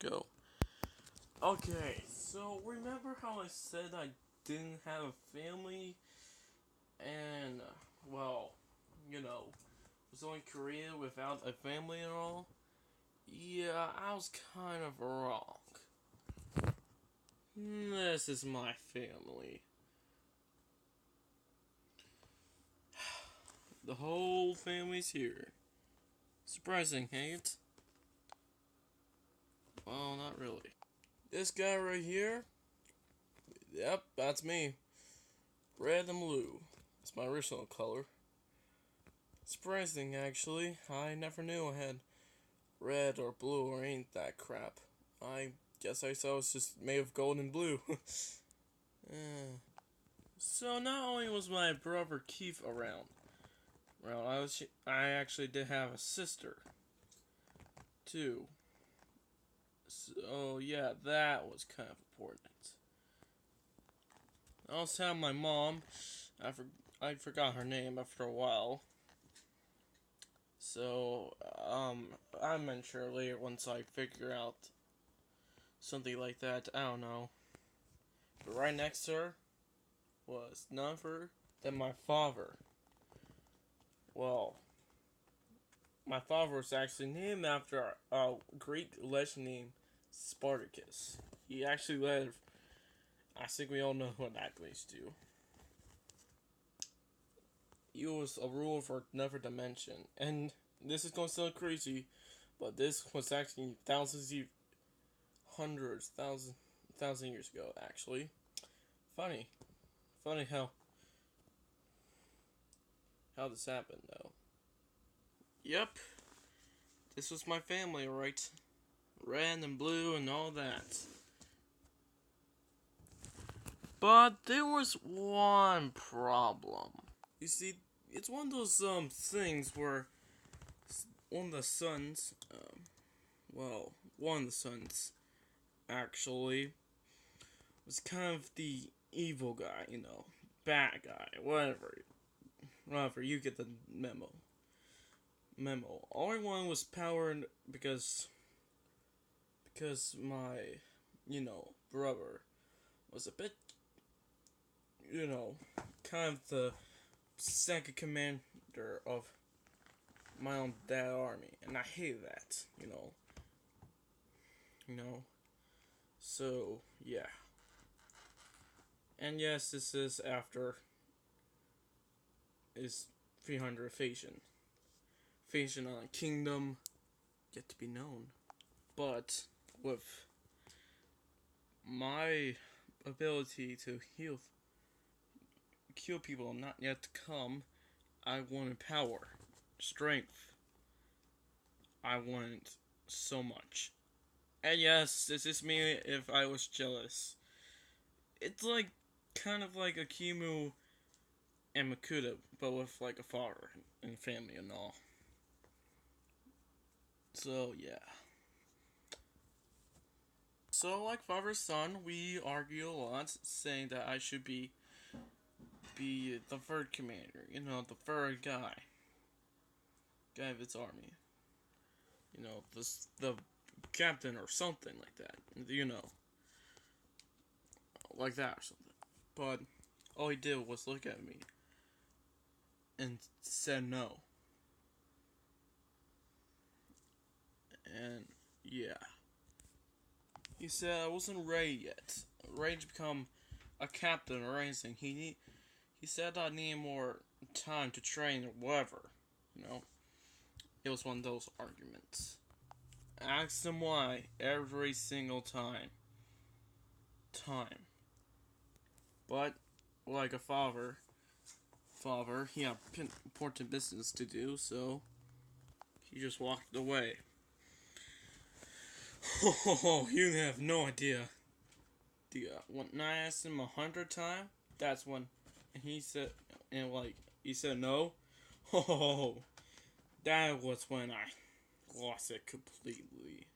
go. Okay, so remember how I said I didn't have a family? And, well, you know, was only Korea without a family and all? Yeah, I was kind of wrong. This is my family. The whole family's here. Surprising, ain't it? Well, not really. This guy right here? Yep, that's me. Red and blue. It's my original color. Surprising, actually. I never knew I had red or blue or ain't that crap. I guess I saw it's just made of gold and blue. So not only was my brother Keith around, I actually did have a sister too. So yeah, that was kind of important. I also had my mom. I forgot her name after a while. So I mention her later once I figure out something like that. I don't know. But right next to her was none other than my father. Well, my father was actually named after a Greek legend named Spartacus. He actually led. I think we all know what athletes do. He was a ruler for another dimension, and this is going to sound crazy, but this was actually thousand years ago. Actually, funny how this happened though. Yep, this was my family, right? Red and blue and all that. But there was one problem. You see, it's one of those things where one of the sons, one of the sons actually was kind of the evil guy, bad guy, whatever. Whatever, you get the memo. All I wanted was power because my, brother was a bit, kind of the second commander of my own dad army, and I hate that, So yeah, and yes, this is after is 300 Phasian on a kingdom yet to be known, but with my ability to kill people not yet to come, I wanted power, strength. I wanted so much. And yes, this is me if I was jealous. It's like, kind of like Akimu and Makuta, but with like a father and family and all. So, yeah. So, like father son, we argue a lot, saying that I should be the third commander, the third guy of its army. The captain or something like that, like that or something. But all he did was look at me and said no. And yeah, he said I wasn't ready yet, ready to become a captain or anything. He said I needed more time to train or whatever. It was one of those arguments. I asked him why every single time. But like a father, he had important business to do, so he just walked away. Oh, you have no idea. When I asked him 100 times, that's when, and he said no. Oh, that was when I lost it completely.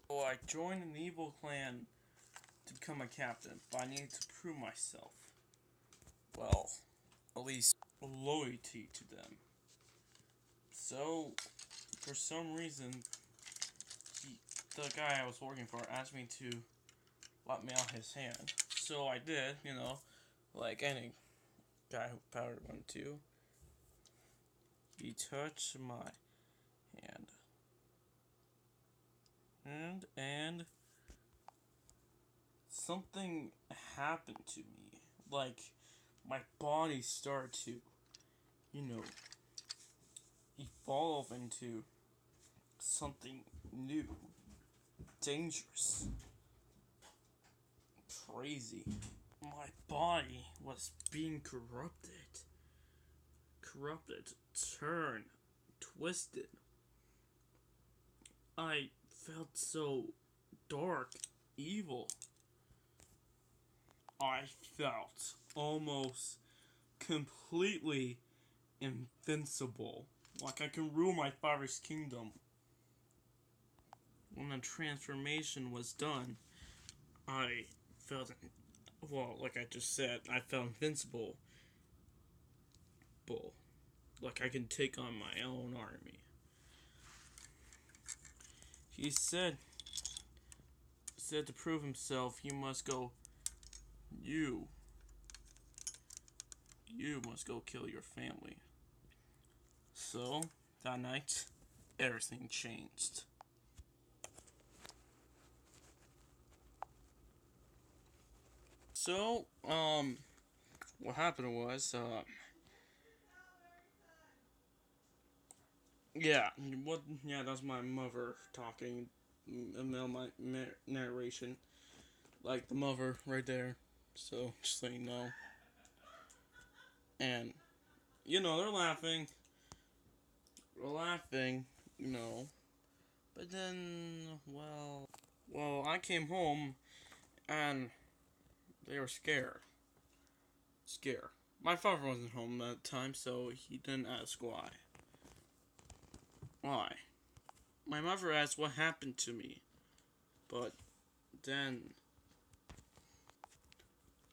So I joined an evil clan to become a captain, but I needed to prove myself. Well, at least loyalty to them. So, for some reason, the guy I was working for asked me to let me out his hand. So I did, you know, like any guy who powered one to. He touched my hand. And something happened to me. Like, my body started to, you know, evolve into something new, dangerous, crazy. My body was being corrupted, turned, twisted. I felt so dark, evil. I felt almost completely invincible. Like I can rule my father's kingdom. When the transformation was done, I felt, well, like I just said, I felt invincible. Like I can take on my own army. He said to prove himself, you must go, you must go kill your family. So, that night, everything changed. So, what happened was, yeah, that's my mother talking, my narration, like the mother right there, so, just so you know, and, you know, they're laughing, you know, but then, well, I came home, and they were scared. My father wasn't home at the time, so he didn't ask why. Why? My mother asked what happened to me, but then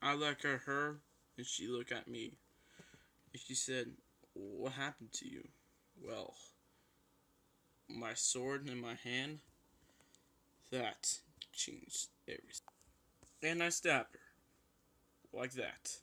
I looked at her, and she looked at me, and she said, what happened to you? Well, my sword in my hand, that changed everything. And I stabbed her, like that.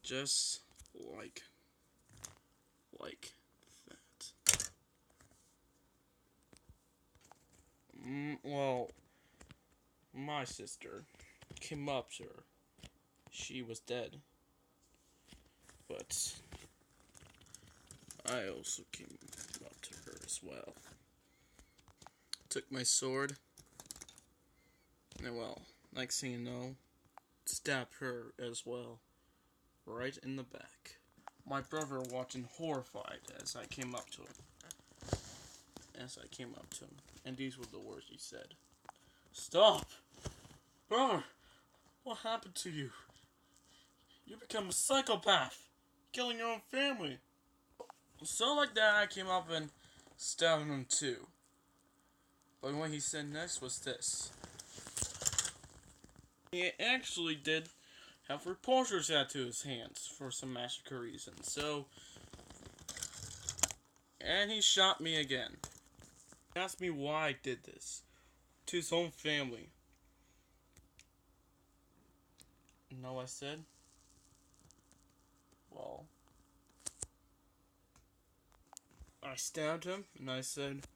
Just like that. Well, my sister came up to her. She was dead. But I also came up to her as well. Took my sword. And well, next thing you know, stabbed her as well. Right in the back. My brother watching horrified as I came up to him. And these were the words he said. Stop! Brother! What happened to you? You become a psychopath! Killing your own family! So like that, I came up and stabbed him too. But what he said next was this. He actually did have repulsor tattooed to his hands for some magical reason. So, and he shot me again. He asked me why I did this to his own family. No, I said. Well, I stabbed him and I said,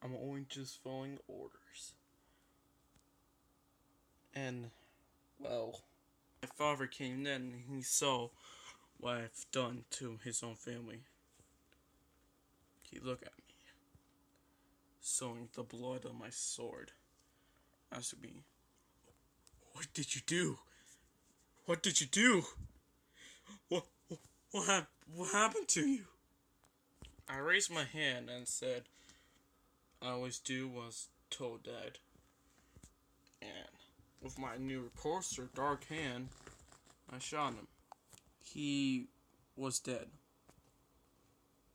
I'm only just following orders. And, well, my father came in and he saw what I've done to his own family. He looked at me, sewing the blood on my sword, asked me, what did you do? What did you do? What happened to you? I raised my hand and said, I always do was told dead. And with my new repulsor dark hand, I shot him. He was dead.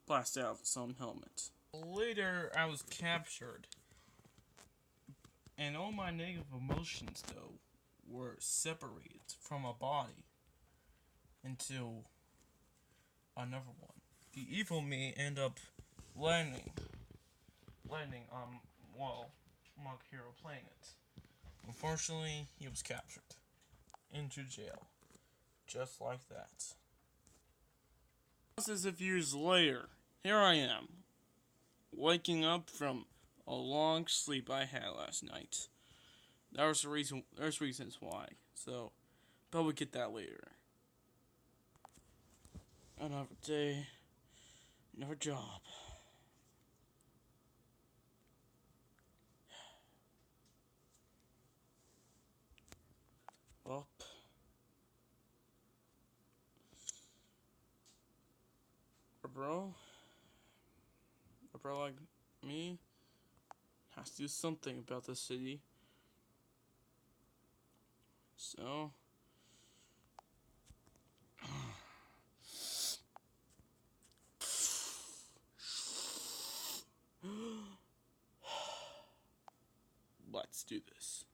Blasted out of his own helmet. Later, I was captured. And all my negative emotions, though, were separated from my body into another one. The evil me ended up landing landing on, well, Monk Hero Planet. Unfortunately, he was captured. Into jail. Just like that. As if years later, here I am. Waking up from a long sleep I had last night. There's reasons why. So, but we'll get that later. Another day, another job. Up. A bro like me has to do something about the city. So, let's do this.